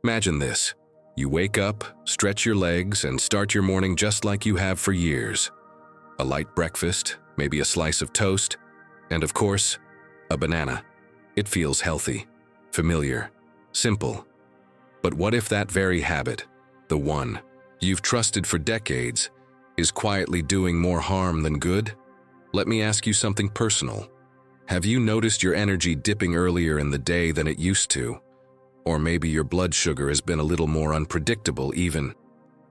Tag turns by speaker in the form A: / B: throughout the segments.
A: Imagine this. You wake up, stretch your legs, and start your morning just like you have for years. A light breakfast, maybe a slice of toast, and of course, a banana. It feels healthy, familiar, simple. But what if that very habit, the one you've trusted for decades, is quietly doing more harm than good? Let me ask you something personal. Have you noticed your energy dipping earlier in the day than it used to? Or maybe your blood sugar has been a little more unpredictable even,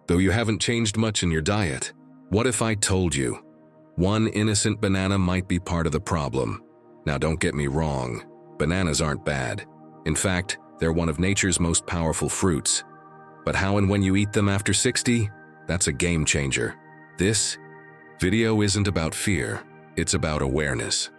A: though you haven't changed much in your diet. What if I told you one innocent banana might be part of the problem? Now don't get me wrong, bananas aren't bad. In fact, they're one of nature's most powerful fruits. But how and when you eat them after 60? That's a game changer. This video isn't about fear, it's about awareness.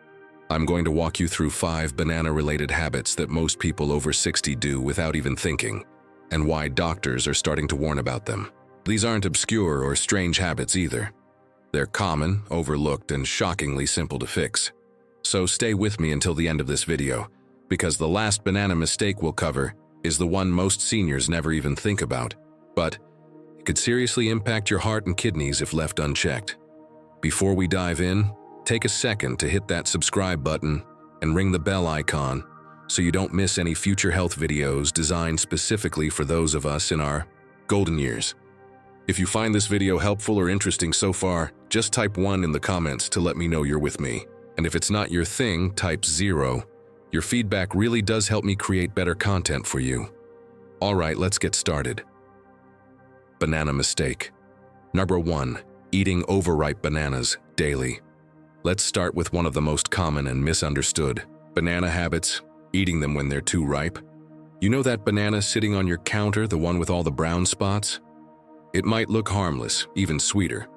A: I'm going to walk you through 5 banana-related habits that most people over 60 do without even thinking, and why doctors are starting to warn about them. These aren't obscure or strange habits either. They're common, overlooked, and shockingly simple to fix. So stay with me until the end of this video, because the last banana mistake we'll cover is the one most seniors never even think about, but it could seriously impact your heart and kidneys if left unchecked. Before we dive in, take a second to hit that subscribe button and ring the bell icon so you don't miss any future health videos designed specifically for those of us in our golden years. If you find this video helpful or interesting so far, just type 1 in the comments to let me know you're with me. And if it's not your thing, type 0. Your feedback really does help me create better content for you. Alright, let's get started. Banana mistake. Number 1. Eating overripe bananas daily. Let's start with one of the most common and misunderstood banana habits, eating them when they're too ripe. You know that banana sitting on your counter, the one with all the brown spots? It might look harmless, even sweeter.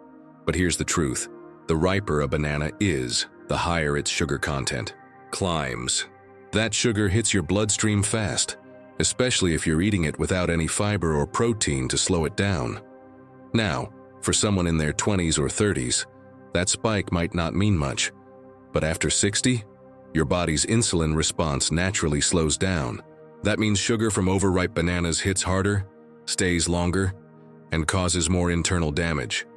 A: But here's the truth. The riper a banana is, the higher its sugar content climbs. That sugar hits your bloodstream fast, especially if you're eating it without any fiber or protein to slow it down. Now, for someone in their 20s or 30s, that spike might not mean much, but after 60, your body's insulin response naturally slows down. That means sugar from overripe bananas hits harder, stays longer, and causes more internal damage.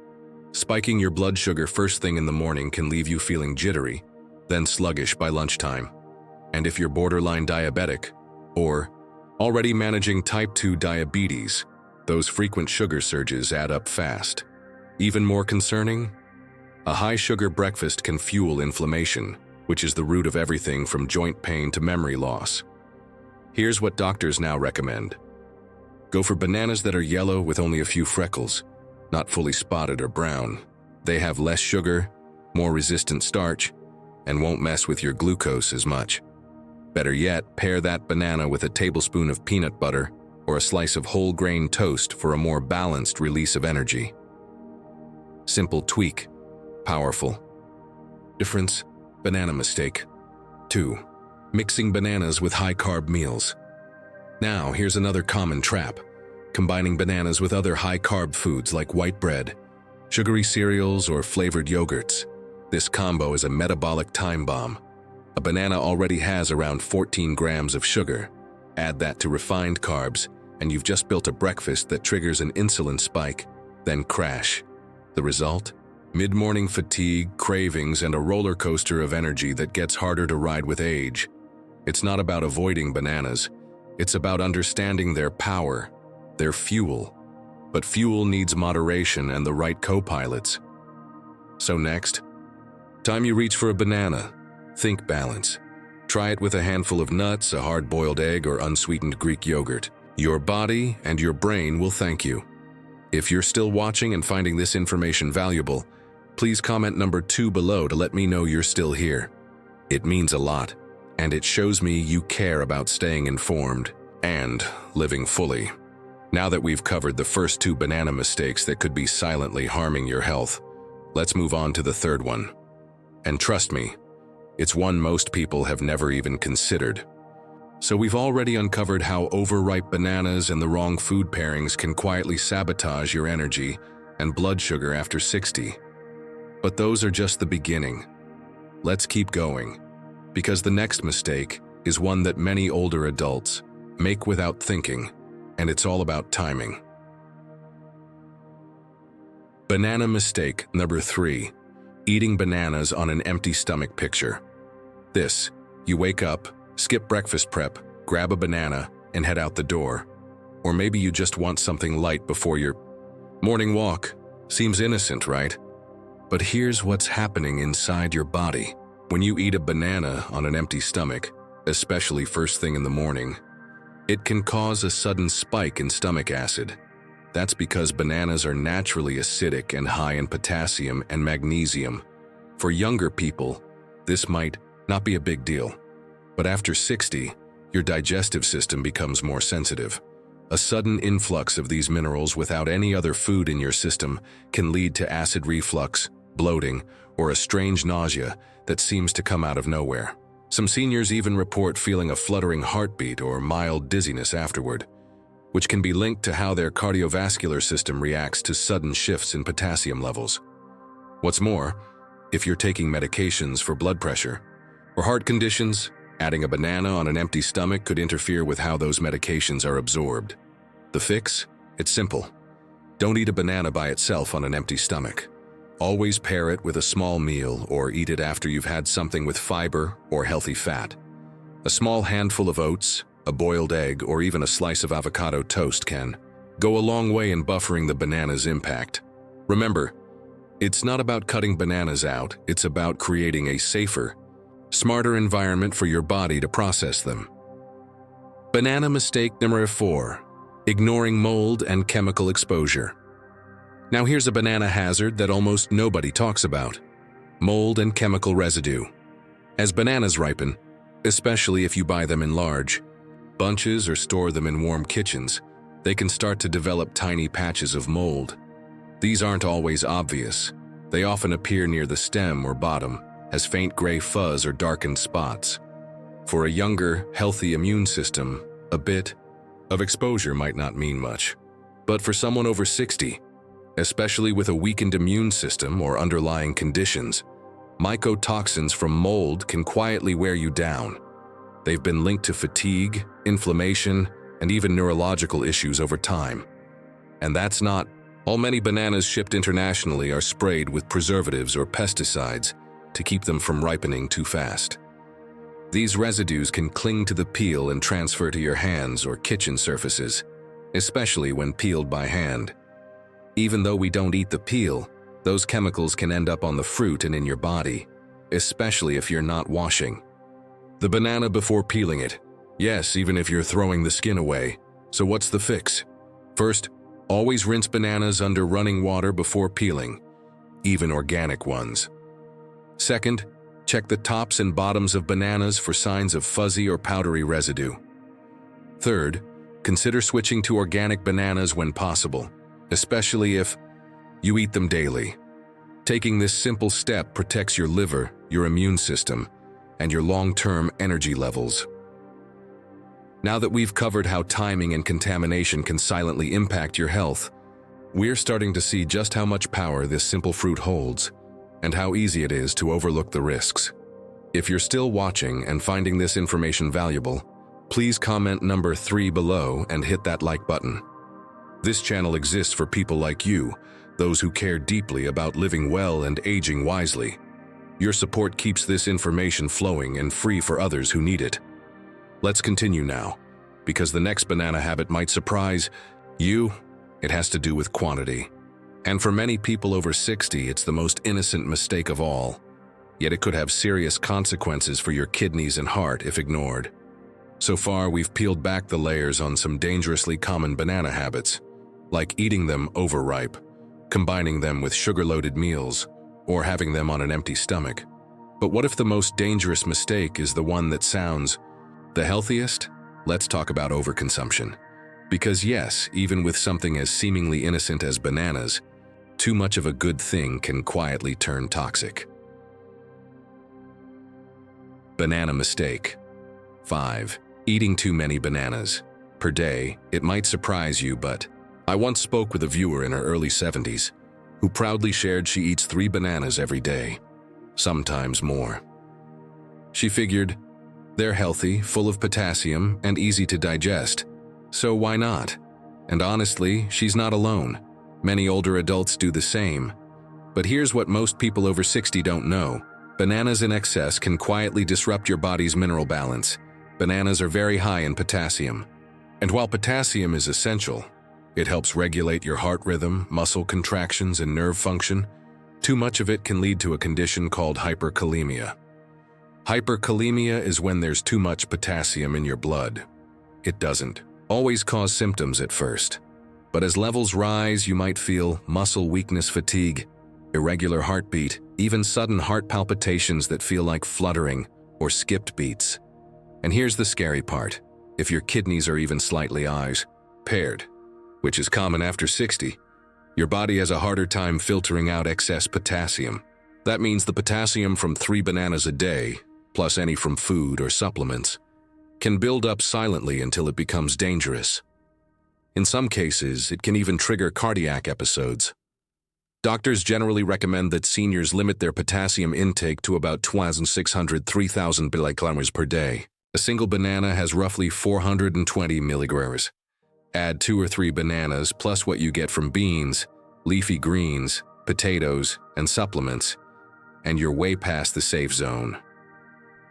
A: Spiking your blood sugar first thing in the morning can leave you feeling jittery, then sluggish by lunchtime. And if you're borderline diabetic, or already managing type 2 diabetes, those frequent sugar surges add up fast. Even more concerning, a high-sugar breakfast can fuel inflammation, which is the root of everything from joint pain to memory loss. Here's what doctors now recommend. Go for bananas that are yellow with only a few freckles, not fully spotted or brown. They have less sugar, more resistant starch, and won't mess with your glucose as much. Better yet, pair that banana with a tablespoon of peanut butter or a slice of whole grain toast for a more balanced release of energy. Simple tweak. Powerful. Difference, banana mistake. 2. Mixing bananas with high-carb meals. Now, here's another common trap. Combining bananas with other high-carb foods like white bread, sugary cereals, or flavored yogurts. This combo is a metabolic time bomb. A banana already has around 14 grams of sugar. Add that to refined carbs, and you've just built a breakfast that triggers an insulin spike, then crash. The result? Mid-morning fatigue, cravings, and a roller coaster of energy that gets harder to ride with age. It's not about avoiding bananas. It's about understanding their power, their fuel. But fuel needs moderation and the right co-pilots. So next, time you reach for a banana, think balance. Try it with a handful of nuts, a hard-boiled egg, or unsweetened Greek yogurt. Your body and your brain will thank you. If you're still watching and finding this information valuable, please comment number 2 below to let me know you're still here. It means a lot, and it shows me you care about staying informed and living fully. Now that we've covered the first 2 banana mistakes that could be silently harming your health, let's move on to the third one. And trust me, it's one most people have never even considered. So we've already uncovered how overripe bananas and the wrong food pairings can quietly sabotage your energy and blood sugar after 60. But those are just the beginning. Let's keep going, because the next mistake is one that many older adults make without thinking. and it's all about timing. Banana mistake number 3. Eating bananas on an empty stomach picture. This, you wake up, skip breakfast prep, grab a banana, and head out the door. Or maybe you just want something light before your morning walk. Seems innocent, right? But here's what's happening inside your body. When you eat a banana on an empty stomach, especially first thing in the morning, it can cause a sudden spike in stomach acid. That's because bananas are naturally acidic and high in potassium and magnesium. For younger people, this might not be a big deal. But after 60, your digestive system becomes more sensitive. A sudden influx of these minerals without any other food in your system can lead to acid reflux, bloating, or a strange nausea that seems to come out of nowhere. Some seniors even report feeling a fluttering heartbeat or mild dizziness afterward, which can be linked to how their cardiovascular system reacts to sudden shifts in potassium levels. What's more, if you're taking medications for blood pressure or heart conditions, adding a banana on an empty stomach could interfere with how those medications are absorbed. The fix? It's simple. Don't eat a banana by itself on an empty stomach. Always pair it with a small meal or eat it after you've had something with fiber or healthy fat. A small handful of oats, a boiled egg, or even a slice of avocado toast can go a long way in buffering the banana's impact. Remember, it's not about cutting bananas out, it's about creating a safer, smarter environment for your body to process them. Banana mistake number 4. Ignoring mold and chemical exposure. Now here's a banana hazard that almost nobody talks about: mold and chemical residue. As bananas ripen, especially if you buy them in large bunches or store them in warm kitchens, they can start to develop tiny patches of mold. These aren't always obvious. They often appear near the stem or bottom as faint gray fuzz or darkened spots. For a younger, healthy immune system, a bit of exposure might not mean much. But for someone over 60, especially with a weakened immune system or underlying conditions, mycotoxins from mold can quietly wear you down. They've been linked to fatigue, inflammation, and even neurological issues over time. And that's not all. Many bananas shipped internationally are sprayed with preservatives or pesticides to keep them from ripening too fast. These residues can cling to the peel and transfer to your hands or kitchen surfaces, especially when peeled by hand. Even though we don't eat the peel, those chemicals can end up on the fruit and in your body, especially if you're not washing the banana before peeling it. Yes, even if you're throwing the skin away. So what's the fix? First, always rinse bananas under running water before peeling, even organic ones. Second, check the tops and bottoms of bananas for signs of fuzzy or powdery residue. Third, consider switching to organic bananas when possible, especially if you eat them daily. Taking this simple step protects your liver, your immune system, and your long-term energy levels. Now that we've covered how timing and contamination can silently impact your health, we're starting to see just how much power this simple fruit holds, and how easy it is to overlook the risks. If you're still watching and finding this information valuable, please comment number 3 below and hit that like button. This channel exists for people like you, those who care deeply about living well and aging wisely. Your support keeps this information flowing and free for others who need it. Let's continue now, because the next banana habit might surprise you. It has to do with quantity. And for many people over 60, it's the most innocent mistake of all. Yet it could have serious consequences for your kidneys and heart if ignored. So far, we've peeled back the layers on some dangerously common banana habits, like eating them overripe, combining them with sugar-loaded meals, or having them on an empty stomach. But what if the most dangerous mistake is the one that sounds the healthiest? Let's talk about overconsumption. Because yes, even with something as seemingly innocent as bananas, too much of a good thing can quietly turn toxic. Banana mistake. 5. Eating too many bananas per day. It might surprise you, but I once spoke with a viewer in her early 70s who proudly shared she eats 3 bananas every day, sometimes more. She figured, they're healthy, full of potassium, and easy to digest, so why not? And honestly, she's not alone. Many older adults do the same. But here's what most people over 60 don't know. Bananas in excess can quietly disrupt your body's mineral balance. Bananas are very high in potassium. And while potassium is essential, it helps regulate your heart rhythm, muscle contractions, and nerve function. Too much of it can lead to a condition called hyperkalemia. Hyperkalemia is when there's too much potassium in your blood. It doesn't always cause symptoms at first, but as levels rise, you might feel muscle weakness, fatigue, irregular heartbeat, even sudden heart palpitations that feel like fluttering or skipped beats. And here's the scary part. If your kidneys are even slightly impaired, which is common after 60, your body has a harder time filtering out excess potassium. That means the potassium from 3 bananas a day, plus any from food or supplements, can build up silently until it becomes dangerous. In some cases, it can even trigger cardiac episodes. Doctors generally recommend that seniors limit their potassium intake to about 2,600 to 3,000 milligrams per day. A single banana has roughly 420 milligrams. Add 2 or 3 bananas plus what you get from beans, leafy greens, potatoes, and supplements, and you're way past the safe zone.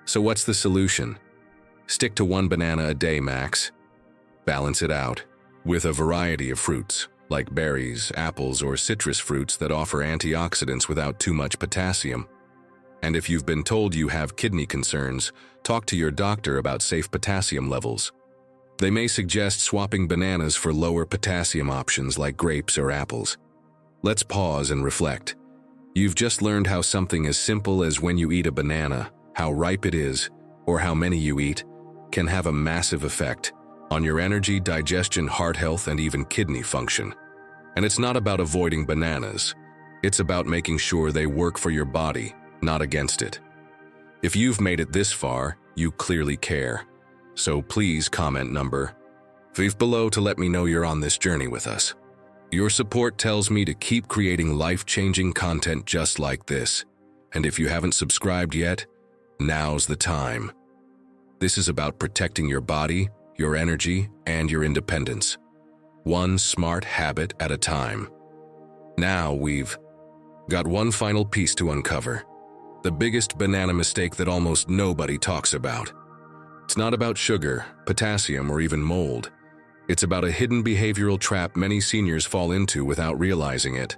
A: So what's the solution? Stick to 1 banana a day max. Balance it out with a variety of fruits, like berries, apples, or citrus fruits that offer antioxidants without too much potassium. And if you've been told you have kidney concerns, talk to your doctor about safe potassium levels. They may suggest swapping bananas for lower potassium options like grapes or apples. Let's pause and reflect. You've just learned how something as simple as when you eat a banana, how ripe it is, or how many you eat, can have a massive effect on your energy, digestion, heart health, and even kidney function. And it's not about avoiding bananas. It's about making sure they work for your body, not against it. If you've made it this far, you clearly care. So please comment number 5 below to let me know you're on this journey with us. Your support tells me to keep creating life-changing content just like this. And if you haven't subscribed yet, now's the time. This is about protecting your body, your energy, and your independence. One smart habit at a time. Now we've got one final piece to uncover. The biggest banana mistake that almost nobody talks about. It's not about sugar, potassium, or even mold. It's about a hidden behavioral trap many seniors fall into without realizing it,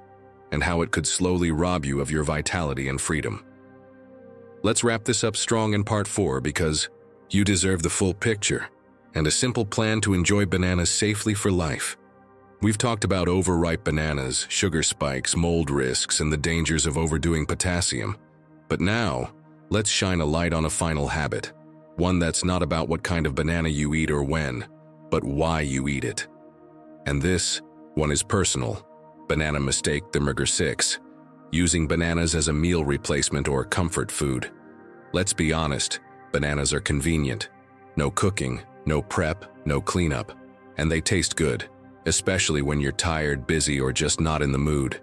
A: and how it could slowly rob you of your vitality and freedom. Let's wrap this up strong in part 4 because you deserve the full picture and a simple plan to enjoy bananas safely for life. We've talked about overripe bananas, sugar spikes, mold risks, and the dangers of overdoing potassium. But now, let's shine a light on a final habit. One that's not about what kind of banana you eat or when, but why you eat it. And this one is personal. Banana mistake number 6. Using bananas as a meal replacement or comfort food. Let's be honest, bananas are convenient. No cooking, no prep, no cleanup. And they taste good, especially when you're tired, busy, or just not in the mood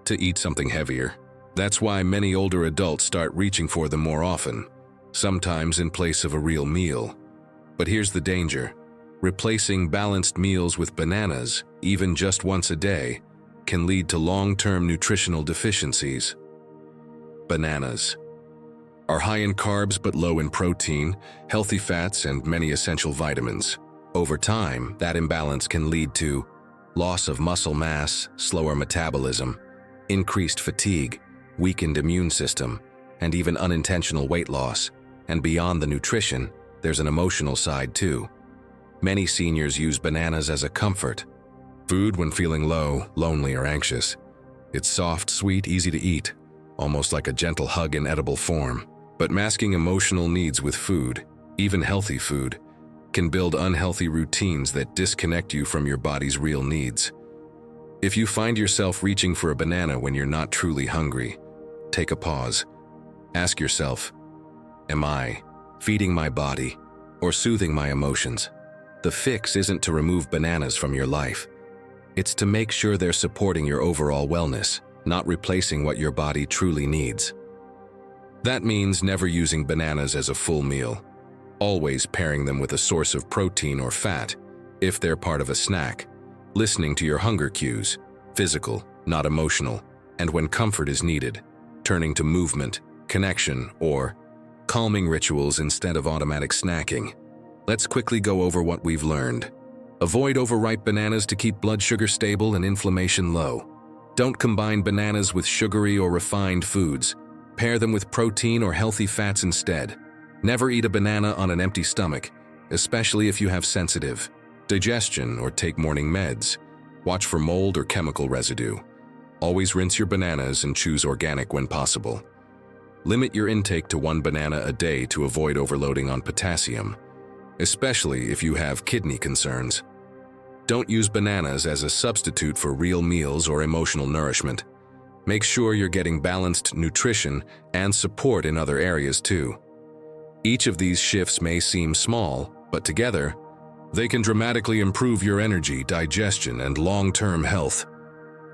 A: to eat something heavier. That's why many older adults start reaching for them more often, sometimes in place of a real meal. But here's the danger. Replacing balanced meals with bananas, even just once a day, can lead to long-term nutritional deficiencies. Bananas are high in carbs but low in protein, healthy fats, and many essential vitamins. Over time, that imbalance can lead to loss of muscle mass, slower metabolism, increased fatigue, weakened immune system, and even unintentional weight loss. And beyond the nutrition, there's an emotional side too. Many seniors use bananas as a comfort food when feeling low, lonely, or anxious. It's soft, sweet, easy to eat, almost like a gentle hug in edible form. But masking emotional needs with food, even healthy food, can build unhealthy routines that disconnect you from your body's real needs. If you find yourself reaching for a banana when you're not truly hungry, take a pause. Ask yourself, am I feeding my body or soothing my emotions? The fix isn't to remove bananas from your life. It's to make sure they're supporting your overall wellness, not replacing what your body truly needs. That means never using bananas as a full meal, always pairing them with a source of protein or fat, if they're part of a snack, listening to your hunger cues, physical, not emotional, and when comfort is needed, turning to movement, connection, or calming rituals instead of automatic snacking. Let's quickly go over what we've learned. Avoid overripe bananas to keep blood sugar stable and inflammation low. Don't combine bananas with sugary or refined foods. Pair them with protein or healthy fats instead. Never eat a banana on an empty stomach, especially if you have sensitive digestion or take morning meds. Watch for mold or chemical residue. Always rinse your bananas and choose organic when possible. Limit your intake to 1 banana a day to avoid overloading on potassium, especially if you have kidney concerns. Don't use bananas as a substitute for real meals or emotional nourishment. Make sure you're getting balanced nutrition and support in other areas too. Each of these shifts may seem small, but together, they can dramatically improve your energy, digestion, and long-term health.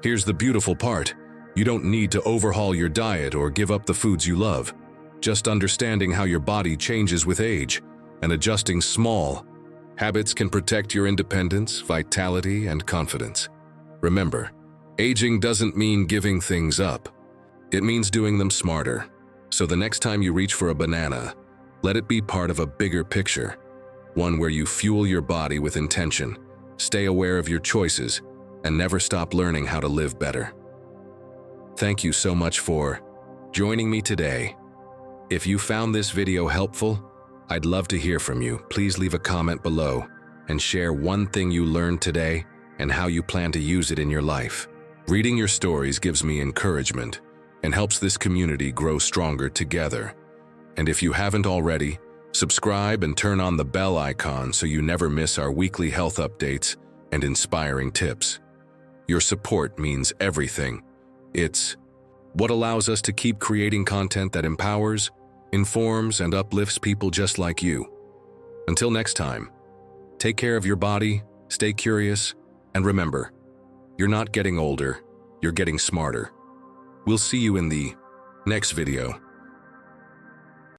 A: Here's the beautiful part. You don't need to overhaul your diet or give up the foods you love. Just understanding how your body changes with age and adjusting small habits can protect your independence, vitality, and confidence. Remember, aging doesn't mean giving things up. It means doing them smarter. So the next time you reach for a banana, let it be part of a bigger picture, one where you fuel your body with intention, stay aware of your choices, and never stop learning how to live better. Thank you so much for joining me today. If you found this video helpful, I'd love to hear from you. Please leave a comment below and share one thing you learned today and how you plan to use it in your life. Reading your stories gives me encouragement and helps this community grow stronger together. And if you haven't already, subscribe and turn on the bell icon so you never miss our weekly health updates and inspiring tips. Your support means everything. It's what allows us to keep creating content that empowers, informs, and uplifts people just like you. Until next time, take care of your body, stay curious, and remember, you're not getting older, you're getting smarter. We'll see you in the next video.